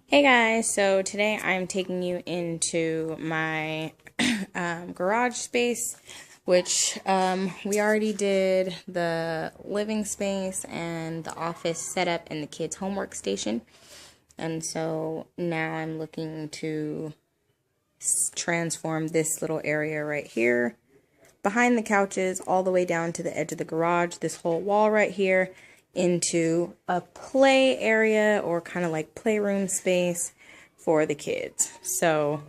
Hey guys, so today I'm taking you into my garage space, which we already did the living space and the office setup and the kids' homework station. And so now I'm looking to transform this little area right here behind the couches all the way down to the edge of the garage, this whole wall right here, into a play area or kind of like playroom space for the kids. So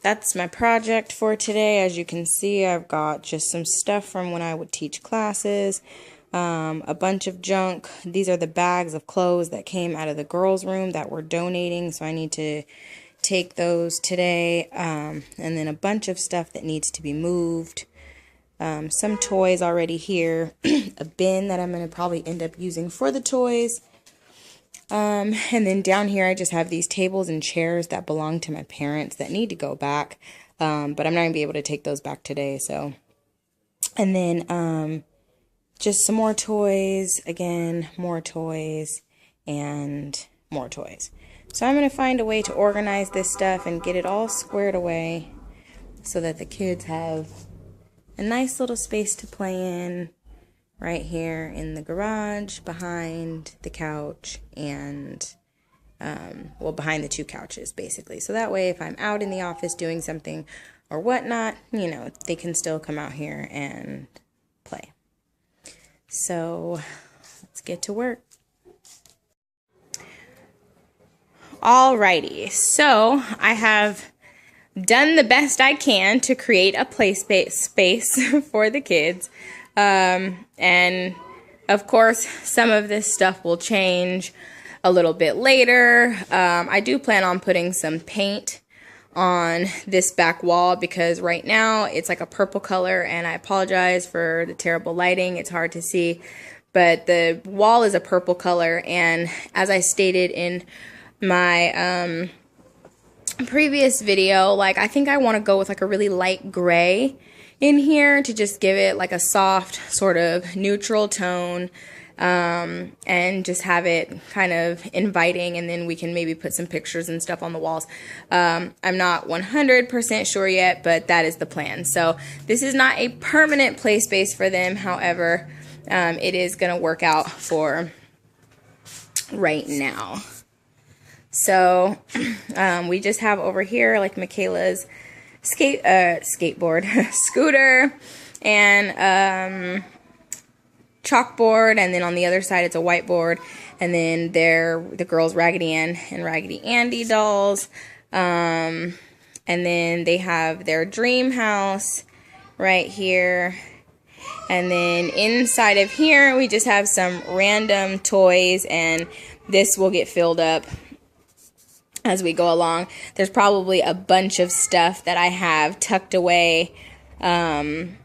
that's my project for today. As you can see, I've got just some stuff from when I would teach classes, a bunch of junk. These are the bags of clothes that came out of the girls' room that we're donating, so I need to take those today, and then a bunch of stuff that needs to be moved. Some toys already here, a bin that I'm going to probably end up using for the toys. And then down here I just have these tables and chairs that belong to my parents that need to go back. But I'm not going to be able to take those back today. So, and then just some more toys, again, more toys, and more toys. So I'm going to find a way to organize this stuff and get it all squared away so that the kids have a nice little space to play in right here in the garage behind the couch and, well, behind the two couches, basically. So that way, if I'm out in the office doing something or whatnot, you know, they can still come out here and play. So let's get to work. Alrighty, so I have done the best I can to create a play space for the kids. And of course, some of this stuff will change a little bit later. I do plan on putting some paint on this back wall because right now it's like a purple color, and I apologize for the terrible lighting. It's hard to see, but the wall is a purple color, and as I stated in my previous video, like I think I want to go with like a really light gray in here to just give it like a soft sort of neutral tone, and just have it kind of inviting, and then we can maybe put some pictures and stuff on the walls. I'm not 100% sure yet, but that is the plan. So this is not a permanent play space for them. However, it is going to work out for right now. So, we just have over here like MaKayla's skateboard, scooter, and chalkboard, and then on the other side it's a whiteboard, and then the girls' Raggedy Ann and Raggedy Andy dolls, and then they have their dream house right here, and then inside of here we just have some random toys, and this will get filled up as we go along. There's probably a bunch of stuff that I have tucked away on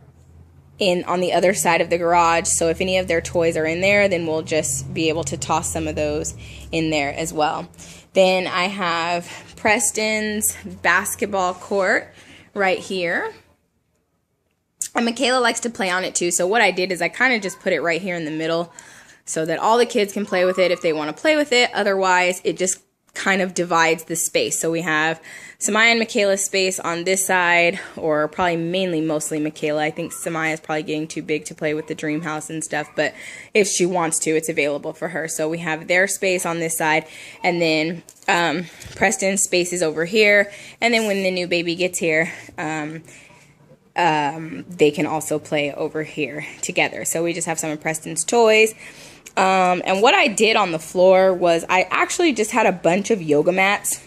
the other side of the garage, so if any of their toys are in there, then we'll just be able to toss some of those in there as well. Then I have Preston's basketball court right here, and MaKayla likes to play on it too, so what I did is I kind of just put it right here in the middle so that all the kids can play with it if they want to play with it. Otherwise, it just kind of divides the space. So we have Sammiah and MaKayla's space on this side, or probably mostly MaKayla. I think Sammiah is probably getting too big to play with the dream house and stuff, but if she wants to, it's available for her. So we have their space on this side, and then Preston's space is over here, and then when the new baby gets here, they can also play over here together. So we just have some of Preston's toys. And what I did on the floor was I actually just had a bunch of yoga mats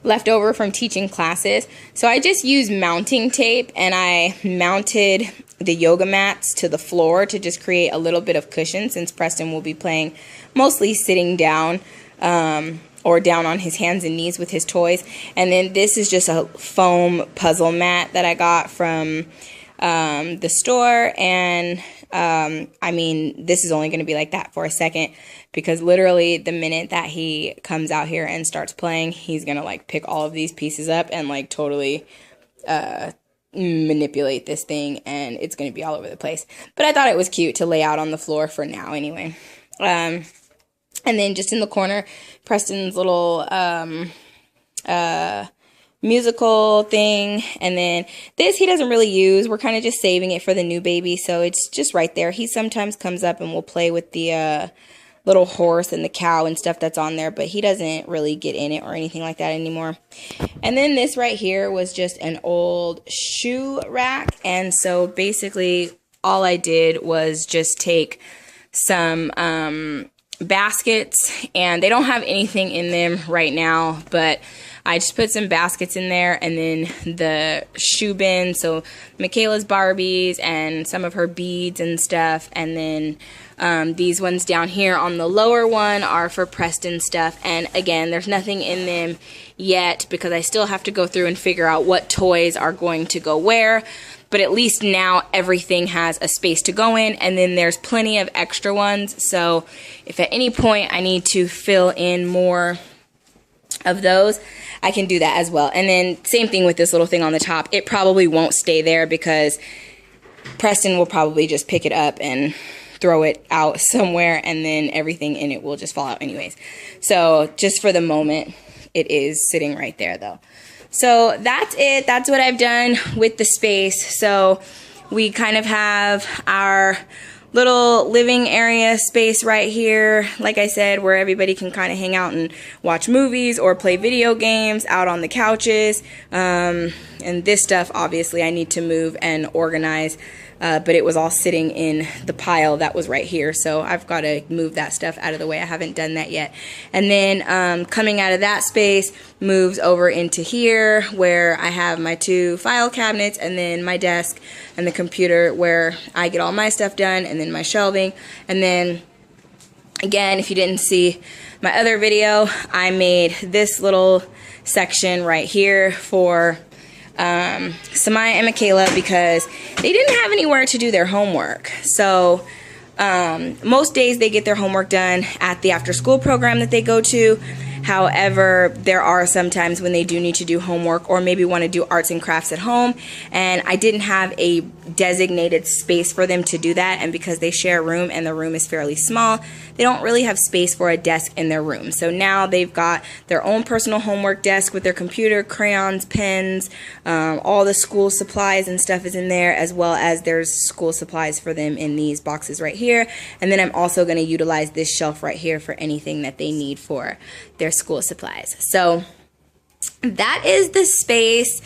left over from teaching classes. So I just used mounting tape, and I mounted the yoga mats to the floor to just create a little bit of cushion, since Preston will be playing mostly sitting down, or down on his hands and knees with his toys. And then this is just a foam puzzle mat that I got from the store, and I mean, this is only going to be like that for a second, because literally the minute that he comes out here and starts playing, he's going to like pick all of these pieces up and like totally manipulate this thing, and it's going to be all over the place. But I thought it was cute to lay out on the floor for now anyway. And then just in the corner, Preston's little musical thing. And then this he doesn't really use. We're kind of just saving it for the new baby, so it's just right there. He sometimes comes up and will play with the little horse and the cow and stuff that's on there, but he doesn't really get in it or anything like that anymore. And then this right here was just an old shoe rack, and so basically all I did was just take some baskets, and they don't have anything in them right now, but I just put some baskets in there, and then the shoe bin, so MaKayla's Barbies and some of her beads and stuff, and then these ones down here on the lower one are for Preston stuff. And again, there's nothing in them yet because I still have to go through and figure out what toys are going to go where, but at least now everything has a space to go in, and then there's plenty of extra ones, so if at any point I need to fill in more of those, I can do that as well. And then same thing with this little thing on the top. It probably won't stay there because Preston will probably just pick it up and throw it out somewhere, and then everything in it will just fall out anyways. So just for the moment, it is sitting right there though. So that's it. That's what I've done with the space. So we kind of have our little living area space right here, like I said, where everybody can kind of hang out and watch movies or play video games out on the couches. And this stuff, obviously, I need to move and organize, but it was all sitting in the pile that was right here, so I've got to move that stuff out of the way. I haven't done that yet. And then coming out of that space moves over into here where I have my 2 file cabinets, and then my desk and the computer where I get all my stuff done, and then my shelving. And then again, if you didn't see my other video, I made this little section right here for Sammiah and MaKayla because they didn't have anywhere to do their homework. So most days they get their homework done at the after school program that they go to. However, there are some times when they do need to do homework or maybe want to do arts and crafts at home, and I didn't have a designated space for them to do that, and because they share a room and the room is fairly small, they don't really have space for a desk in their room. So now they've got their own personal homework desk with their computer, crayons, pens, all the school supplies and stuff is in there, as well as there's school supplies for them in these boxes right here. And then I'm also going to utilize this shelf right here for anything that they need for their school supplies. So that is the space,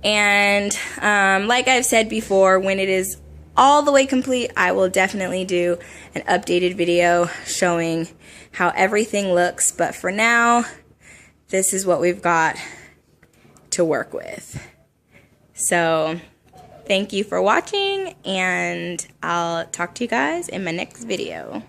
and like I've said before, when it is all the way complete, I will definitely do an updated video showing how everything looks, but for now, this is what we've got to work with. So thank you for watching, and I'll talk to you guys in my next video.